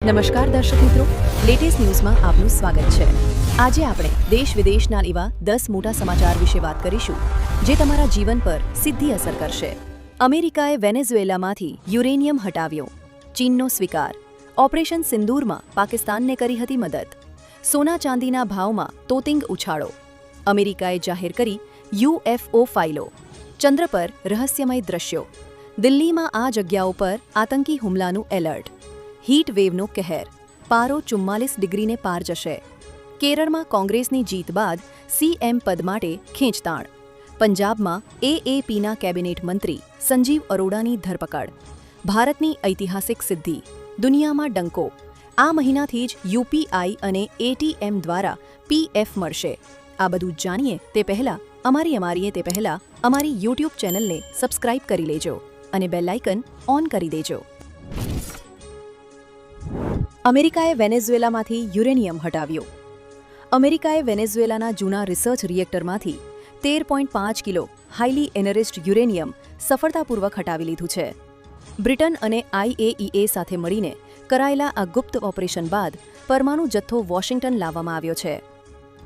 નમસ્કાર દર્શક મિત્રો, લેટેસ્ટ ન્યૂઝમાં આપનું સ્વાગત છે। આજે આપણે દેશ વિદેશના એવા 10 મોટા સમાચાર વિશે વાત કરીશું જે તમારા જીવન પર સીધી અસર કરશે। અમેરિકાએ વેનેઝુએલામાંથી યુરેનિયમ હટાવ્યો, ચીનનો સ્વીકાર, ઓપરેશન સિંદૂરમાં પાકિસ્તાનને કરી હતી મદદ, સોના ચાંદીના ભાવમાં તોતિંગ ઉછાળો, અમેરિકાએ જાહેર કરી UFO ફાઇલો, ચંદ્ર પર રહસ્યમય દ્રશ્યો, દિલ્હીમાં આ જગ્યાઓ પર આતંકી હુમલાનું એલર્ટ, હીટ વેવનો કહેર, પારો 44 ડિગ્રીને પાર જશે, કેરળમાં કોંગ્રેસની જીત બાદ CM પદ માટે ખેંચતાણ, પંજાબમાં AAPના કેબિનેટ મંત્રી સંજીવ અરોડાની ધરપકડ, ભારતની ઐતિહાસિક સિદ્ધિ, દુનિયામાં ડંકો, આ મહિનાથી જ UPI અને ATM દ્વારા PF મળશે। આ બધું જાણીએ તે પહેલાં અમારી YouTube ચેનલને સબસ્ક્રાઇબ કરી લેજો અને બેલ આઇકન ઓન કરી દેજો। અમેરિકાએ વેનેઝુએલામાંથી યુરેનિયમ હટાવ્યો। અમેરિકાએ વેનેઝુએલાના જૂના રિસર્ચ રિએક્ટરમાંથી 13.5 કિલો હાઈલી એનરિચ્ડ યુરેનિયમ સફળતાપૂર્વક હટાવી લીધું છે। બ્રિટન અને IAEA સાથે મળીને કરાયેલા આ ગુપ્ત ઓપરેશન બાદ પરમાણુ જથ્થો વોશિંગ્ટન લાવવામાં આવ્યો છે।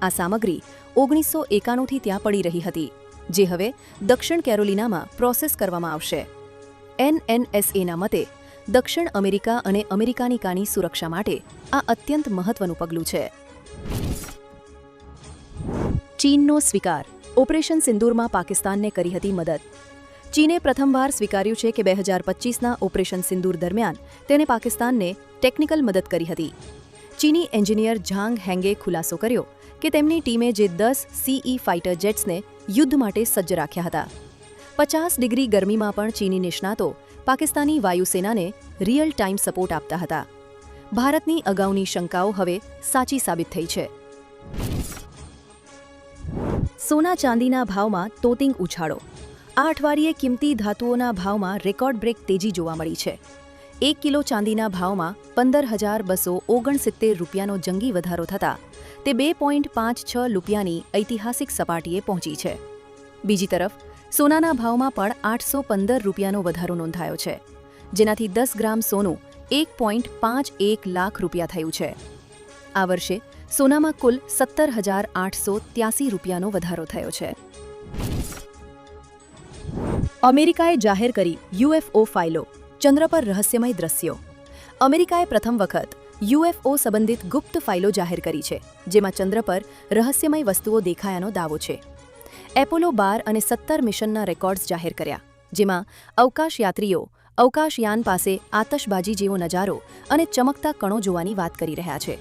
આ સામગ્રી 1991થી ત્યાં પડી રહી હતી, જે હવે દક્ષિણ કેરોલિનામાં પ્રોસેસ કરવામાં આવશે। NNSAના મતે દક્ષિણ અમેરિકા અને અમેરિકાની સુરક્ષા માટે આ અત્યંત મહત્વનું પગલું છે। ચીનનો સ્વીકાર, ઓપરેશન સિંદૂરમાં પાકિસ્તાનને કરી હતી મદદ। ચીને પ્રથમવાર સ્વીકાર્યું છે કે 2025ના ઓપરેશન સિંદૂર દરમિયાન તેને પાકિસ્તાનને ટેકનિકલ મદદ કરી હતી। ચીની એન્જિનિયર ઝાંગ હેંગે ખુલાસો કર્યો કે તેમની ટીમે જે 10 CE ફાઇટર જેટ્સને યુદ્ધ માટે સજ્જ રાખ્યા હતા। 50 ડિગ્રી ગરમીમાં પણ ચીની નિષ્ણાતો પાકિસ્તાની વાયુસેનાને રિયલ ટાઈમ સપોર્ટ આપતા હતા। ભારતની અગાઉની શંકાઓ હવે સાચી સાબિત થઈ છે। સોના ચાંદીના ભાવમાં તોતિંગ ઉછાળો, આ અઠવાડિયે કિંમતી ધાતુઓના ભાવમાં રેકોર્ડ બ્રેક તેજી જોવા મળી છે। 1 કિલો ચાંદીના ભાવમાં 15,269 રૂપિયાનો જંગી વધારો થતાં તે 2.56 રૂપિયાની ઐતિહાસિક સપાટીએ પહોંચી છે। બીજી તરફ સોનાના ભાવમાં પણ 815 રૂપિયાનો વધારો નોંધાયો છે, જેનાથી 10 ગ્રામ સોનું 1.51 લાખ રૂપિયા થયું છે। આ વર્ષે સોનામાં કુલ 17,883 રૂપિયાનો વધારો થયો છે। અમેરિકાએ જાહેર કરી UFO ફાઇલો, ચંદ્ર પર રહસ્યમય દ્રશ્યો। અમેરિકાએ પ્રથમ વખત UFO સંબંધિત ગુપ્ત ફાઇલો જાહેર કરી છે, જેમાં ચંદ્ર પર રહસ્યમય વસ્તુઓ દેખાયાનો દાવો છે। એપોલો 12 અને 17 મિશનના રેકોર્ડ્સ જાહેર કર્યા, જેમાં અવકાશયાત્રીઓ અવકાશયાન પાસે આતશબાજી જેવો નજારો અને ચમકતા કણો જોવાની વાત કરી રહ્યા છે।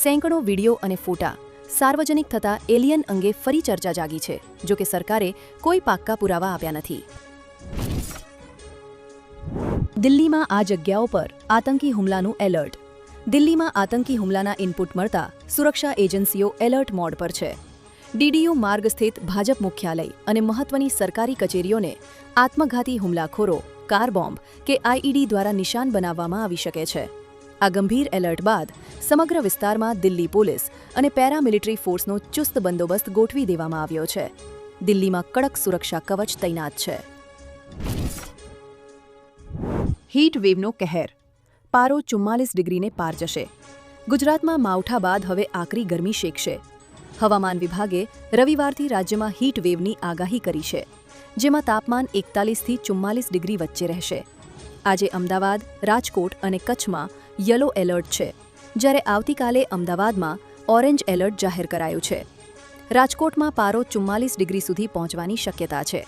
સેંકડો વિડીયો અને ફોટા સાર્વજનિક થતા એલિયન અંગે ફરી ચર્ચા જાગી છે, જો કે સરકારે કોઈ પાક્કા પુરાવા આપ્યા નથી। દિલ્હીમાં આ જગ્યાઓ પર આતંકી હુમલાનું એલર્ટ। દિલ્હીમાં આતંકી હુમલાના ઇનપુટ મળતા સુરક્ષા એજન્સીઓ એલર્ટ મોડ પર છે। DDU માર્ગ સ્થિત ભાજપ મુખ્યાલય અને મહત્વની સરકારી કચેરીઓને આત્મઘાતી હુમલાખોરો, કાર બોમ્બ કે IED દ્વારા નિશાન બનાવવામાં આવી શકે છે। આ ગંભીર એલર્ટ બાદ સમગ્ર વિસ્તારમાં દિલ્હી પોલીસ અને પેરામિલિટરી ફોર્સનો ચુસ્ત બંદોબસ્ત ગોઠવી દેવામાં આવ્યો છે। દિલ્હીમાં કડક સુરક્ષા કવચ તૈનાત છે। હીટ વેવનો કહેર, પારો 44 ડિગ્રીને પાર જશે। ગુજરાતમાં માવઠા બાદ હવે આકરી ગરમી શેકશે। હવામાન વિભાગે રવિવારથી રાજ્યમાં હીટ વેવની આગાહી કરી છે, જેમાં તાપમાન 41થી 44 ડિગ્રી વચ્ચે રહેશે। આજે અમદાવાદ, રાજકોટ અને કચ્છમાં યલો એલર્ટ છે, જ્યારે આવતીકાલે અમદાવાદમાં ઓરેન્જ એલર્ટ જાહેર કરાયું છે। રાજકોટમાં પારો 44 ડિગ્રી સુધી પહોંચવાની શક્યતા છે।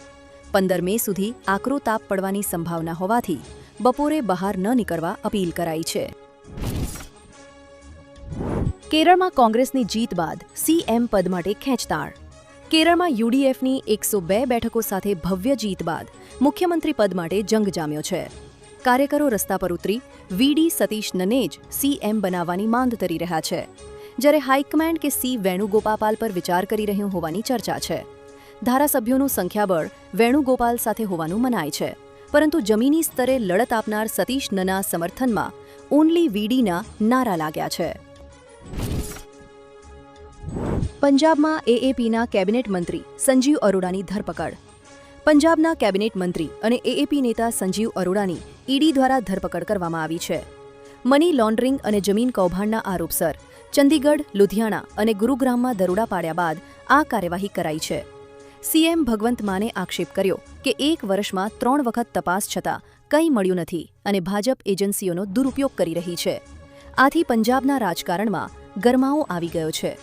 15 મે સુધી આકરો તાપ પડવાની સંભાવના હોવાથી બપોરે બહાર ન નીકળવા અપીલ કરાઈ છે। કેરળમાં કોંગ્રેસની જીત બાદ CM પદ માટે ખેંચતાણ। કેરળમાં UDFની 102 બેઠકો સાથે ભવ્ય જીત બાદ મુખ્યમંત્રી પદ માટે જંગ જામ્યો છે। કાર્યકરો રસ્તા પર ઉતરી VD સતીશને જ CM બનાવવાની માંગ કરી રહ્યા છે, જ્યારે હાઈકમાન્ડ કે C વેણુગોપાલ પર વિચાર કરી રહ્યું હોવાની ચર્ચા છે। ધારાસભ્યોનું સંખ્યાબળ વેણુગોપાલ સાથે હોવાનું મનાય છે, પરંતુ જમીની સ્તરે લડત આપનાર સતીશના સમર્થનમાં ઓનલી VDના નારા લાગ્યા છે। પંજાબમાં AAPના કેબિનેટ મંત્રી સંજીવ અરોડાની ધરપકડ। પંજાબના કેબિનેટ મંત્રી અને AAP નેતા સંજીવ અરોડાની ED દ્વારા ધરપકડ કરવામાં આવી છે। મની લોન્ડરિંગ અને જમીન કૌભાંડના આરોપસર ચંદીગઢ, લુધિયાણા અને ગુરુગ્રામમાં દરોડા પાડ્યા બાદ આ કાર્યવાહી કરાઈ છે. સીએમ ભગવંત માને આક્ષેપ કર્યો કે 1 વર્ષમાં 3 વખત તપાસ છતાં કંઈ મળ્યું નથી અને ભાજપ એજન્સીઓનો દુરુપયોગ કરી રહી છે. આથી પંજાબના રાજકારણમાં ગરમાવો આવી ગયો છે.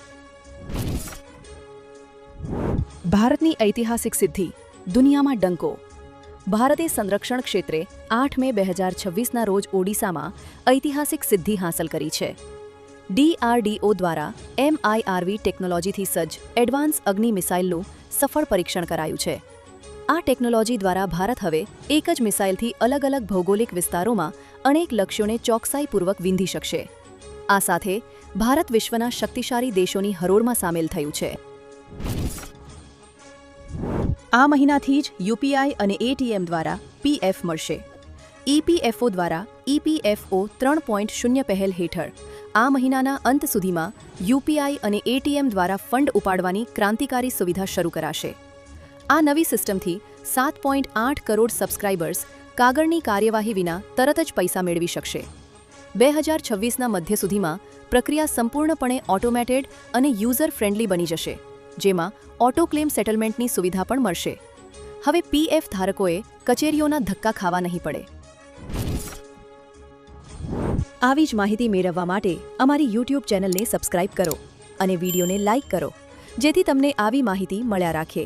ભારતની ઐતિહાસિક સિદ્ધિ, દુનિયામાં ડંકો. ભારતે સંરક્ષણ ક્ષેત્રે 8 મે 2026ના રોજ ઓડિશામાં ઐતિહાસિક સિદ્ધિ હાંસલ કરી છે. DRDO દ્વારા MIRV ટેકનોલોજીથી સજ્જ એડવાન્સ અગ્નિ મિસાઇલનું સફળ પરીક્ષણ કરાયું છે. આ ટેકનોલોજી દ્વારા ભારત હવે એક જ મિસાઇલથી અલગ અલગ ભૌગોલિક વિસ્તારોમાં અનેક લક્ષ્યોને ચોકસાઈપૂર્વક વિંધી શકશે. આ સાથે ભારત વિશ્વના શક્તિશાળી દેશોની હરોળમાં સામેલ થયું છે. આ મહિનાથી જ યુપીઆઈ અને એટીએમ દ્વારા પીએફ મળશે. ઇપીએફઓ દ્વારા ઇપીએફઓ 3.0 પહેલ હેઠળ આ મહિનાના અંત સુધીમાં યુપીઆઈ અને એટીએમ દ્વારા ફંડ ઉપાડવાની ક્રાંતિકારી સુવિધા શરૂ કરાશે. આ નવી સિસ્ટમથી 7.8 કરોડ સબસ્ક્રાઇબર્સ કાગળની કાર્યવાહી વિના તરત જ પૈસા મેળવી શકશે. 2026ના મધ્ય સુધીમાં પ્રક્રિયા સંપૂર્ણપણે ઓટોમેટેડ અને યુઝર ફ્રેન્ડલી બની જશે, જેમાં ઓટો ક્લેમ સેટલમેન્ટની સુવિધા પણ મળશે. હવે પીએફ ધારકોએ કચેરીઓના ધક્કા ખાવા નહીં પડે. આવી જ માહિતી મેળવવા માટે અમારી YouTube ચેનલને સબસ્ક્રાઇબ કરો અને વિડીયોને લાઇક કરો, જેથી તમને આવી માહિતી મળ્યા રાખે.